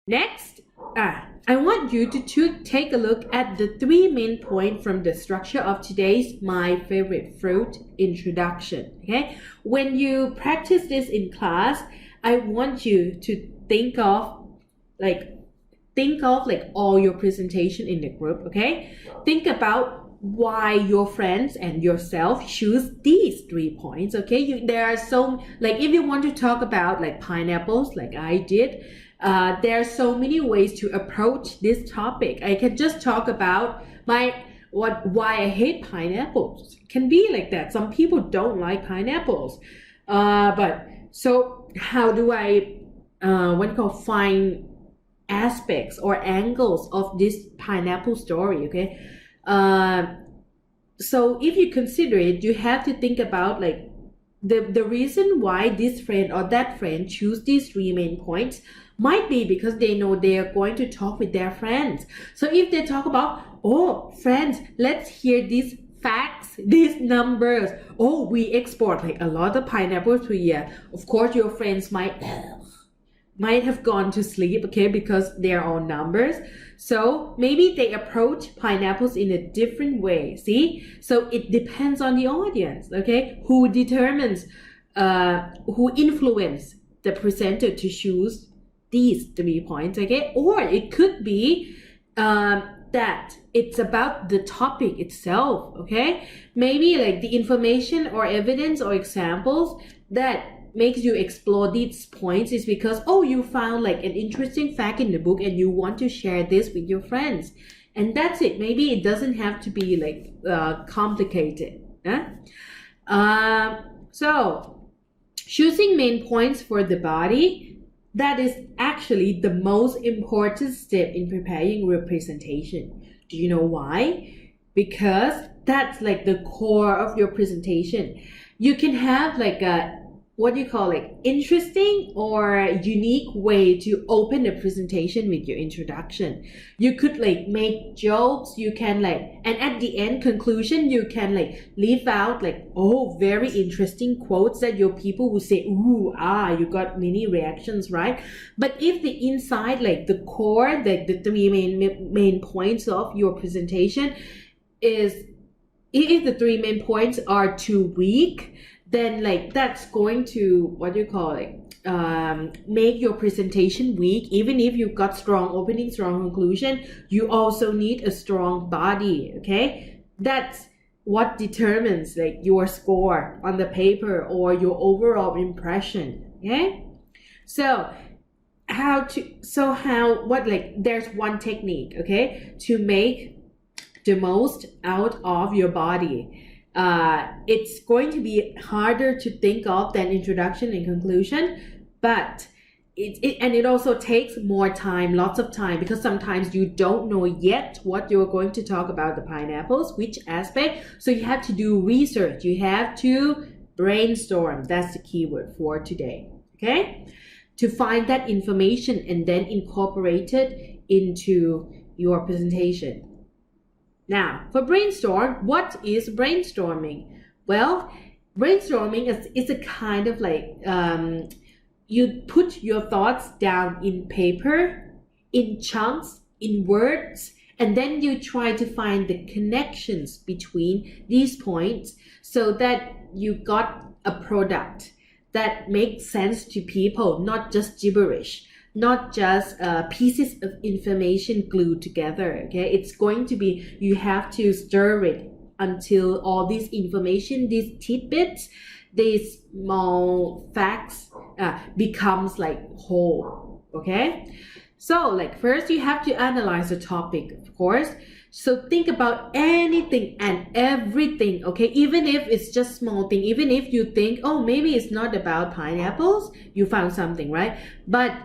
Next, I want you to take a look at the three main points from the structure of today's My Favorite Fruit introduction. Okay, when you practice this in class, I want you to like think of like all your presentation in the group. Okay, think about why your friends and yourself choose these 3 points. Okay, there are so, like, if you want to talk about like pineapples like I did, there are so many ways to approach this topic. I can just talk about why I hate pineapples. It can be like that. Some people don't like pineapples, but so how do I find aspects or angles of this pineapple story? Okay, so if you consider it, you have to think about like the reason why this friend or that friend choose these 3 main points might be because they know they are going to talk with their friends. So if they talk about, oh friends, let's hear these facts, these numbers, oh we export like a lot of pineapples per year, of course your friends might have gone to sleep, okay, because they're all numbers. So maybe they approach pineapples in a different way. See, so it depends on the audience, okay, who determines who influence the presenter to choose these 3 points. Okay, or it could be that it's about the topic itself. Okay, maybe like the information or evidence or examples that makes you explore these points is because, oh, you found like an interesting fact in the book and you want to share this with your friends, and that's it. Maybe it doesn't have to be like complicated. So choosing main points for the body, that is actually the most important step in preparing representation. Do you know why? Because that's like the core of your presentation. You can have like a interesting or unique way to open the presentation with your introduction. You could like make jokes, you can like, and at the end conclusion, you can like leave out like, oh, very interesting quotes that your people will say, ooh, you got many reactions, right? But if the inside, like the core, like the 3 main points of your presentation is, if the 3 main points are too weak, then like that's going to make your presentation weak. Even if you've got strong opening, strong conclusion, you also need a strong body. Okay, that's what determines like your score on the paper or your overall impression. Okay, so there's one technique, okay, to make the most out of your body. It's going to be harder to think of than introduction and conclusion, but it also takes more time, lots of time, because sometimes you don't know yet what you're going to talk about the pineapples, which aspect. So you have to do research, you have to brainstorm. That's the keyword for today. Okay, to find that information and then incorporate it into your presentation. Now, for brainstorm, what is brainstorming? Well, brainstorming is a kind of like, you put your thoughts down in paper, in chunks, in words, and then you try to find the connections between these points so that you got a product that makes sense to people, not just gibberish, not just pieces of information glued together. Okay, it's going to be, you have to stir it until all this information, these tidbits, these small facts becomes like whole. Okay, so like first you have to analyze the topic, of course. So think about anything and everything, okay? Even if it's just small thing, even if you think, oh, maybe it's not about pineapples, you found something, right? But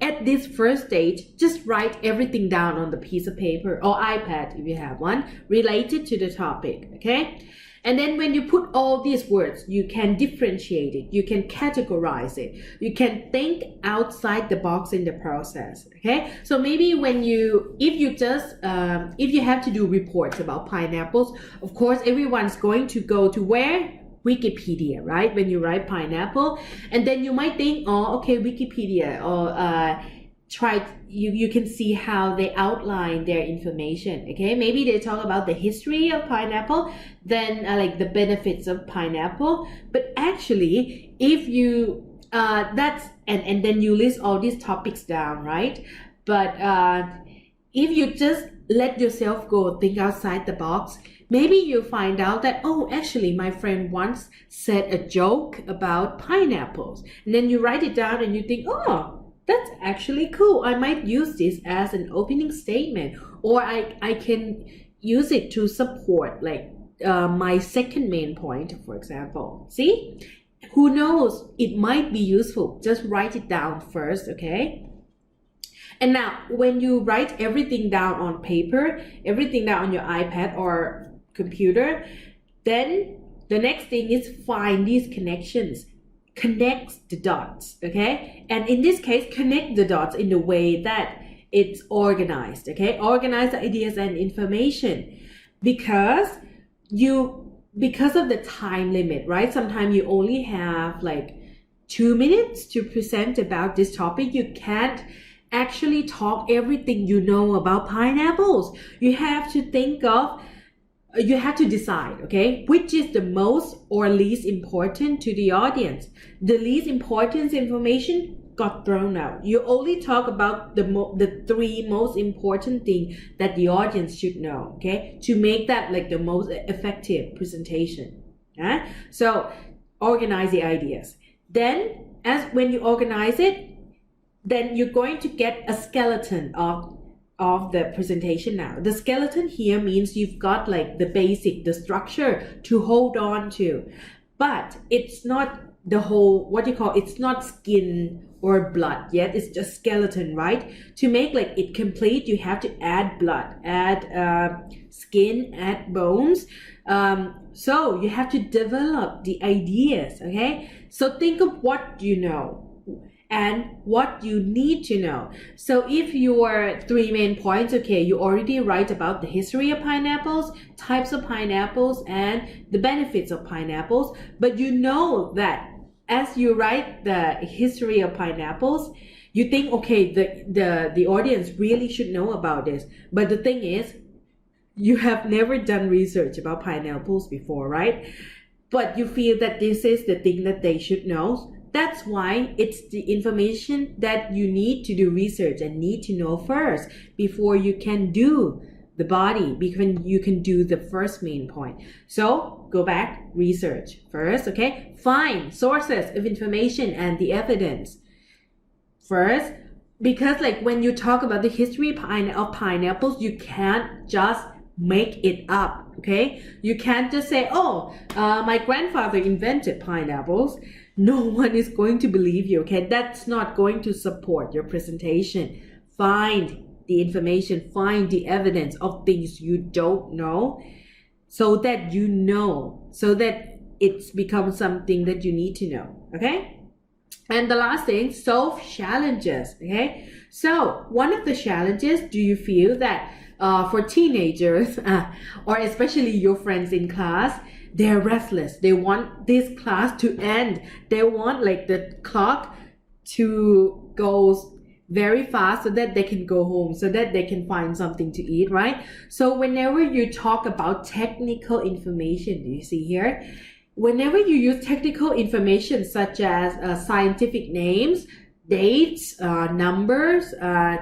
at this first stage, just write everything down on the piece of paper or iPad if you have one related to the topic, okay? And then when you put all these words, you can differentiate it, you can categorize it, you can think outside the box in the process, okay? So maybe if you have to do reports about pineapples, of course, everyone's going to go to where? Wikipedia, right? When you write pineapple, and then you might think, oh, okay, Wikipedia, or you can see how they outline their information. Okay, maybe they talk about the history of pineapple, then like the benefits of pineapple. But actually, if you that's and then you list all these topics down, right? But if you just let yourself go, think outside the box, maybe you find out that, oh, actually my friend once said a joke about pineapples, and then you write it down and you think, oh, that's actually cool. I might use this as an opening statement, or I can use it to support like my second main point, for example. See? Who knows? It might be useful. Just write it down first, okay? And now, when you write everything down on paper, everything down on your iPad or computer, then the next thing is find these connections. Connect the dots, okay? And in this case, connect the dots in the way that it's organized, okay? Organize the ideas and information because of the time limit, right? Sometimes you only have like 2 minutes to present about this topic. You can't actually talk everything you know about pineapples. You have to decide, okay, which is the most or least important to the audience. The least important information got thrown out. You only talk about the 3 most important things that the audience should know, okay, to make that like the most effective presentation. So organize the ideas. Then when you organize it, then you're going to get a skeleton of the presentation now. The skeleton here means you've got like the basic, the structure to hold on to, but it's not the whole, it's not skin or blood yet, it's just skeleton, right? To make like it complete, you have to add blood, add skin, add bones. So you have to develop the ideas, okay? So think of what you know and what you need to know. So if your 3 main points, okay, you already write about the history of pineapples, types of pineapples, and the benefits of pineapples, but you know that as you write the history of pineapples, you think, okay, the audience really should know about this. But the thing is, you have never done research about pineapples before, right? But you feel that this is the thing that they should know. That's why it's the information that you need to do research and need to know first before you can do the body, because you can do the first main point. So go back, research first, okay? Find sources of information and the evidence first, because like when you talk about the history of pineapples, you can't just make it up, okay? You can't just say, oh, my grandfather invented pineapples. No one is going to believe you, okay? That's not going to support your presentation. Find the information, find the evidence of things you don't know so that you know, so that it's become something that you need to know, okay? And the last thing, solve challenges, okay? So one of the challenges, do you feel that for teenagers or especially your friends in class, they're restless. They want this class to end. They want like the clock to go very fast so that they can go home, so that they can find something to eat, right? So whenever you talk about technical information, do you see here? Whenever you use technical information such as scientific names, dates, numbers, of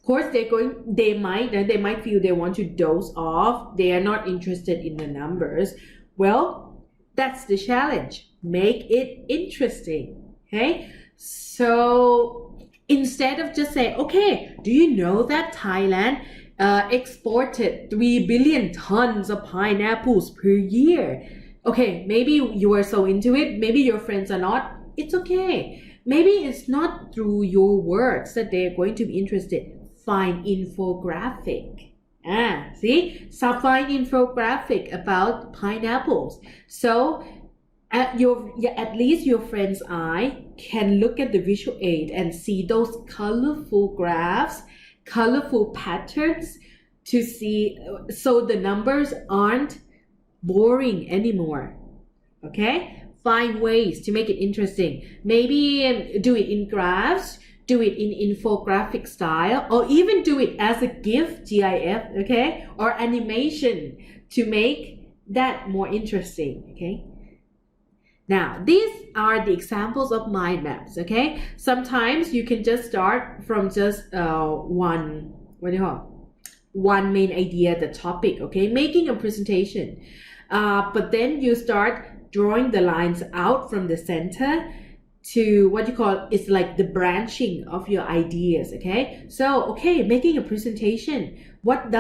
course they might feel they want to doze off. They are not interested in the numbers. Well, that's the challenge. Make it interesting, okay? So instead of just saying, okay, do you know that Thailand exported 3 billion tons of pineapples per year? Okay, maybe you are so into it, maybe your friends are not. It's okay. Maybe it's not through your words that they're going to be interested. Find infographic. Find infographic about pineapples. So at least your friend's eye can look at the visual aid and see those colorful graphs, colorful patterns to see, so the numbers aren't boring anymore. Okay? Find ways to make it interesting. Maybe do it in graphs do it in infographic style, or even do it as a GIF, okay, or animation to make that more interesting, okay. Now, these are the examples of mind maps, okay. Sometimes you can just start from just one main idea, the topic, okay, making a presentation, but then you start drawing the lines out from the center to it's like the branching of your ideas, okay. So, okay, making a presentation, what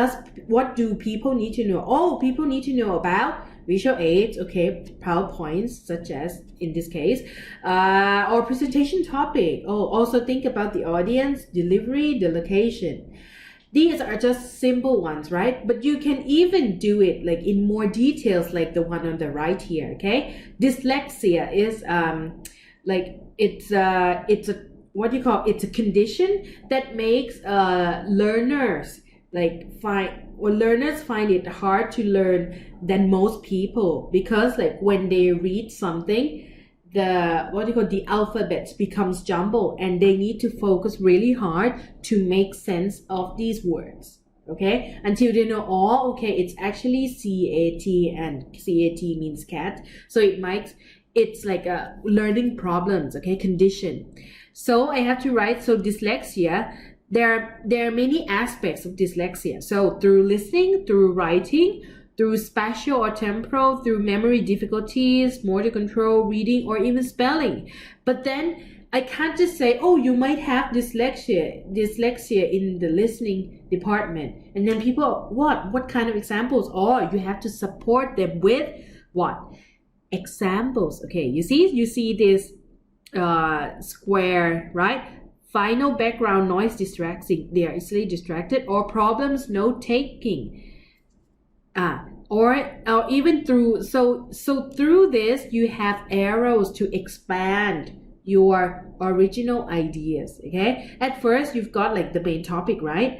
do people need to know? Oh, people need to know about visual aids, okay, PowerPoints, such as in this case, or presentation topic. Oh, also think about the audience, delivery, the location. These are just simple ones, right? But you can even do it like in more details, like the one on the right here, okay? Dyslexia is it's a condition that makes learners find it hard to learn than most people, because like when they read something, the alphabets becomes jumbled and they need to focus really hard to make sense of these words, okay, until they know, oh, okay, it's actually CAT, and CAT means cat, so it's like a learning problems, okay, condition. So I have to write, so dyslexia, there are many aspects of dyslexia. So through listening, through writing, through spatial or temporal, through memory difficulties, motor control, reading, or even spelling. But then I can't just say, oh, you might have dyslexia in the listening department. And then people, what kind of examples? Oh, you have to support them with what? Examples. Okay, you see this square, right? Final background noise distracting, they are easily distracted, or problems note taking, or even through through this you have arrows to expand your original ideas, okay. At first you've got like the main topic, right?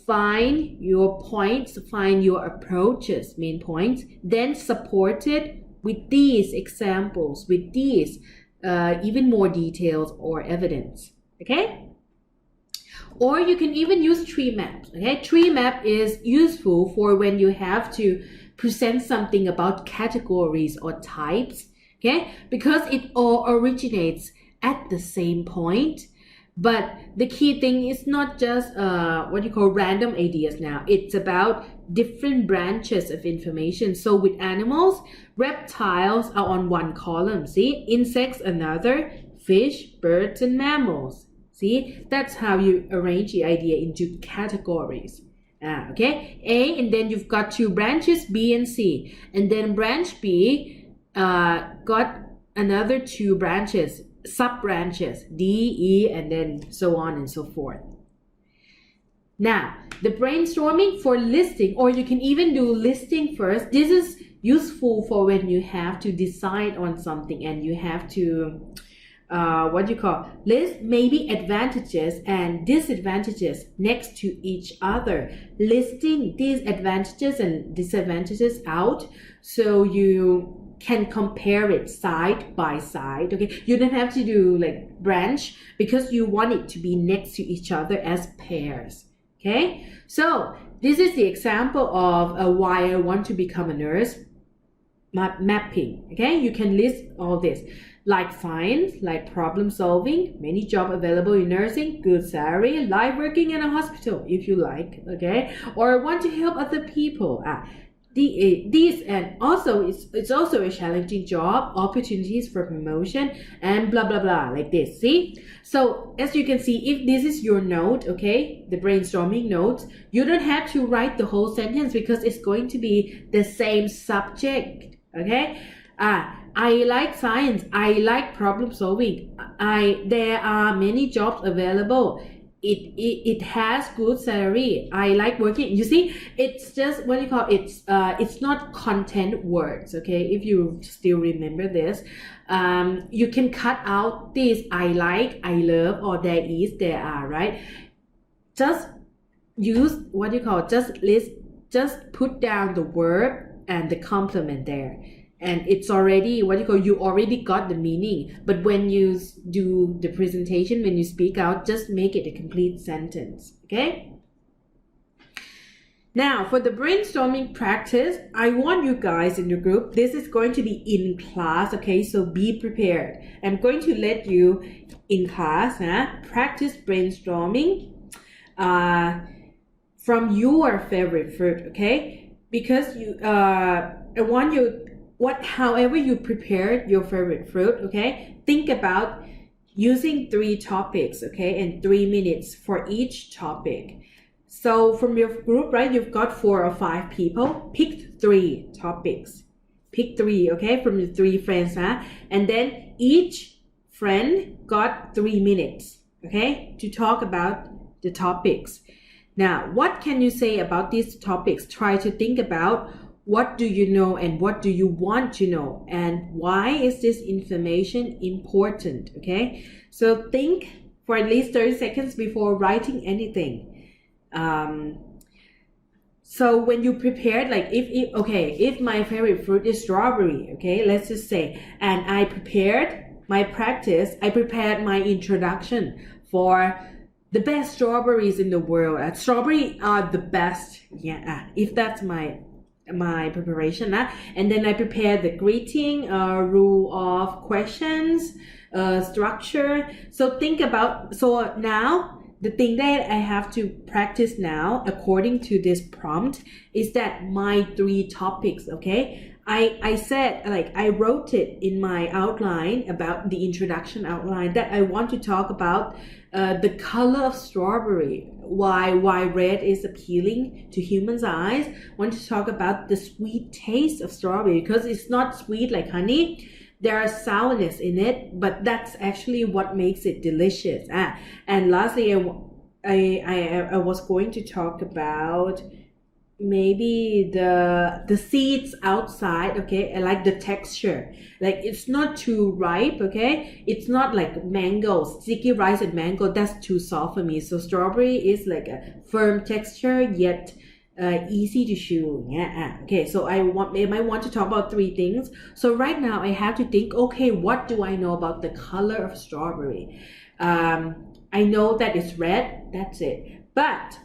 Find your points, find your approaches, main points, then support it with these examples, with these even more details or evidence, okay. Or you can even use tree maps, okay. Tree map is useful for when you have to present something about categories or types, okay, because it all originates at the same point. But the key thing is not just random ideas now. It's about different branches of information. So with animals, reptiles are on one column, see? Insects another, fish, birds, and mammals. See, that's how you arrange the idea into categories. Okay, A, and then you've got two branches, B and C. And then branch B got another two branches, sub-branches, D, E, and then so on and so forth. Now, the brainstorming for listing, or you can even do listing first. This is useful for when you have to decide on something and you have to list maybe advantages and disadvantages next to each other, listing these advantages and disadvantages out so you can compare it side by side, okay. You don't have to do like branch because you want it to be next to each other as pairs, okay. So this is the example of why I want to become a nurse. Mapping, okay. You can list all this, like science, like problem solving, many jobs available in nursing, good salary, like working in a hospital if you like, okay, or want to help other people. These, and also it's also a challenging job, opportunities for promotion, and blah blah blah, like this. See, so as you can see, if this is your note, okay, the brainstorming notes, you don't have to write the whole sentence because it's going to be the same subject, okay. I like science, I like problem solving, there are many jobs available, it has good salary, I like working. You see, it's just it's not content words, okay. If you still remember this, you can cut out this I like, I love, or there is, there are, right? Just use just put down the verb and the complement there. and it's already what you call, you already got the meaning, but when you do the presentation, when you speak out, just make it a complete sentence. Okay, now for the brainstorming practice, I want you guys in the group, this is going to be in class, okay, so be prepared. I'm going to let you in class practice brainstorming from your favorite fruit, okay, because you I want you, however you prepared your favorite fruit, okay, think about using 3 topics, okay, and 3 minutes for each topic. So from your group, right, you've got 4 or 5 people, pick 3 topics, pick 3, okay, from the 3 friends, and then each friend got 3 minutes, okay, to talk about the topics. Now, what can you say about these topics? Try to think about what do you know and what do you want to know, and why is this information important, okay? So think for at least 30 seconds before writing anything. So when you prepared, like if my favorite fruit is strawberry, okay, let's just say, and I prepared my practice, I prepared my introduction for the best strawberries in the world. Strawberry are the best, if that's my preparation, and then I prepared the greeting, rule of questions, structure. So think about, so now the thing that I have to practice now according to this prompt is that my 3 topics, okay, I said, like, I wrote it in my outline about the introduction outline that I want to talk about the color of strawberry, why red is appealing to humans' eyes. I want to talk about the sweet taste of strawberry because it's not sweet like honey. There are sourness in it, but that's actually what makes it delicious. And lastly, I was going to talk about maybe the seeds outside, okay, and like the texture, like it's not too ripe, okay, it's not like mango, sticky rice and mango, that's too soft for me. So strawberry is like a firm texture yet easy to chew. Okay, so I might want to talk about 3 things. So right now I have to think, okay, what do I know about the color of strawberry? I know that it's red, that's it, but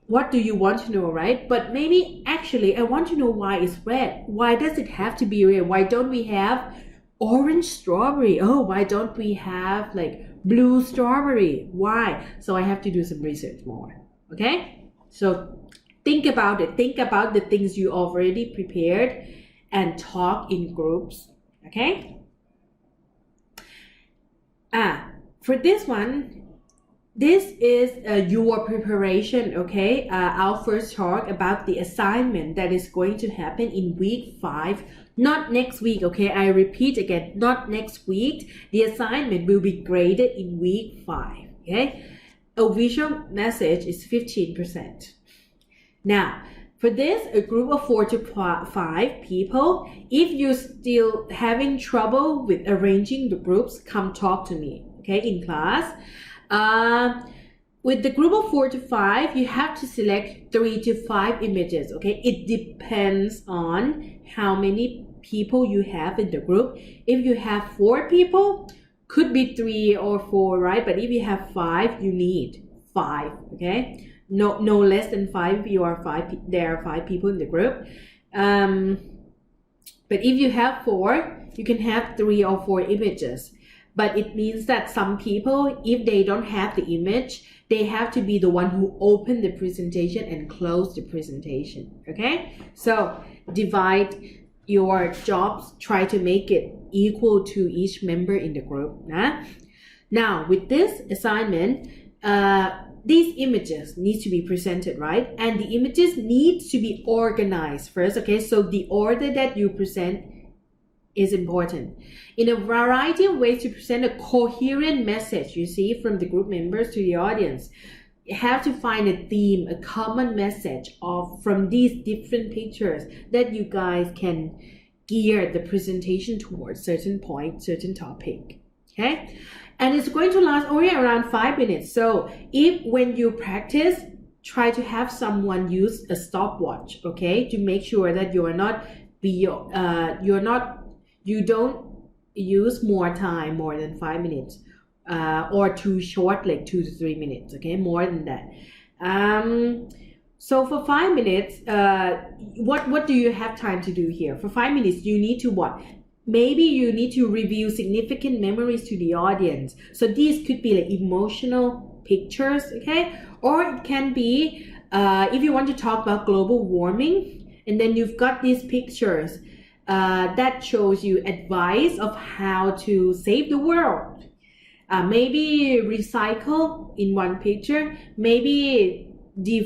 what do you want to know, right? But maybe actually I want to know why it's red. Why does it have to be red? Why don't we have orange strawberry? Oh, why don't we have like blue strawberry? Why? So I have to do some research more. Okay, so think about it. Think about the things you already prepared and talk in groups. Okay, for this one, this is your preparation, okay? I'll first talk about the assignment that is going to happen in week 5, not next week, okay? I repeat again, not next week. The assignment will be graded in week 5, okay? A visual message is 15%. Now, for this, a group of 4 to 5 people, if you're still having trouble with arranging the groups, come talk to me, okay, in class. With the group of 4 to 5, you have to select 3 to 5 images, okay? It depends on how many people you have in the group. If you have 4 people, could be 3 or 4, right? But if you have 5, you need 5, okay? No less than 5 if you are 5, there are 5 people in the group. But if you have 4, you can have 3 or 4 images. But it means that some people, if they don't have the image, they have to be the one who open the presentation and close the presentation, okay? So divide your jobs, try to make it equal to each member in the group. Now, with this assignment, these images need to be presented, right? And the images need to be organized first, okay? So the order that you present is important. In a variety of ways to present a coherent message, you see, from the group members to the audience. You have to find a theme, a common message from these different pictures that you guys can gear the presentation towards certain point, certain topic, okay? And it's going to last only around 5 minutes. So if when you practice, try to have someone use a stopwatch, okay, to make sure that you're not you don't use more time, more than 5 minutes, or too short, like 2 to 3 minutes, okay, more than that. So for 5 minutes, what do you have time to do here? For 5 minutes, you need to what? Maybe you need to review significant memories to the audience. So these could be like emotional pictures, okay? Or it can be, if you want to talk about global warming, and then you've got these pictures that shows you advice of how to save the world. Maybe recycle in one picture, maybe the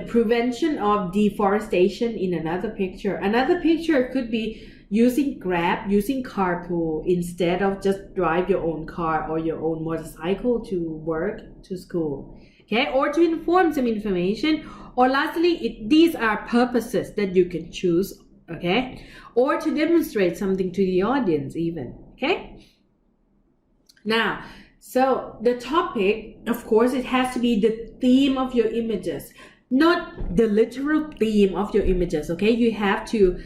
prevention of deforestation in another picture. Another picture could be using Grab, using carpool instead of just drive your own car or your own motorcycle to work, to school, okay? Or to inform some information. Or lastly, these are purposes that you can choose, okay? Or to demonstrate something to the audience even, okay? Now, so the topic, of course, it has to be the theme of your images, not the literal theme of your images, okay? You have to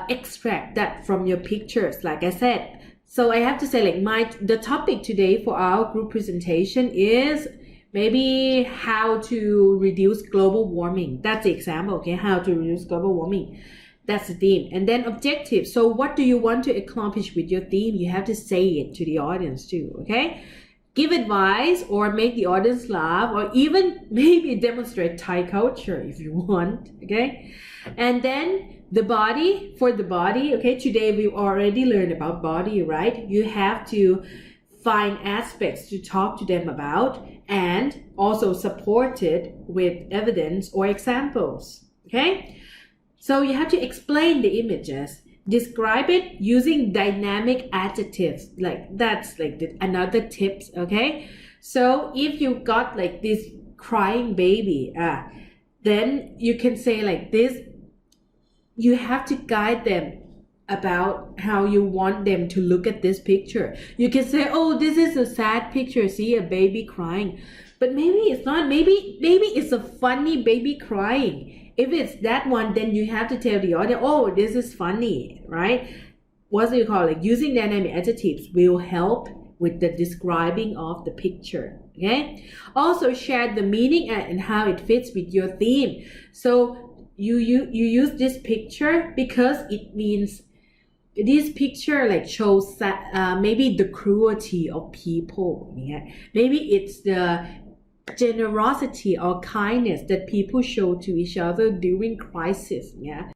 extract that from your pictures, like I said. So I have to say, like, the topic today for our group presentation is maybe how to reduce global warming. That's the example, okay? How to reduce global warming. That's the theme. And then objective. So what do you want to accomplish with your theme? You have to say it to the audience too, okay? Give advice or make the audience laugh, or even maybe demonstrate Thai culture if you want, okay? And then the body, for the body, okay? Today we already learned about body, right? You have to find aspects to talk to them about and also support it with evidence or examples, okay? So you have to explain the images, describe it using dynamic adjectives. Like that's like another tips, okay? So if you got like this crying baby, then you can say like this, you have to guide them about how you want them to look at this picture. You can say, oh, this is a sad picture, see a baby crying. But maybe it's not, maybe it's a funny baby crying. If it's that one, then you have to tell the audience, oh, this is funny, right? What do you call it? Using dynamic adjectives will help with the describing of the picture, okay? Also share the meaning and how it fits with your theme. So you use this picture because it means this picture like shows that maybe the cruelty of people, yeah? Maybe it's the generosity or kindness that people show to each other during crisis, yeah?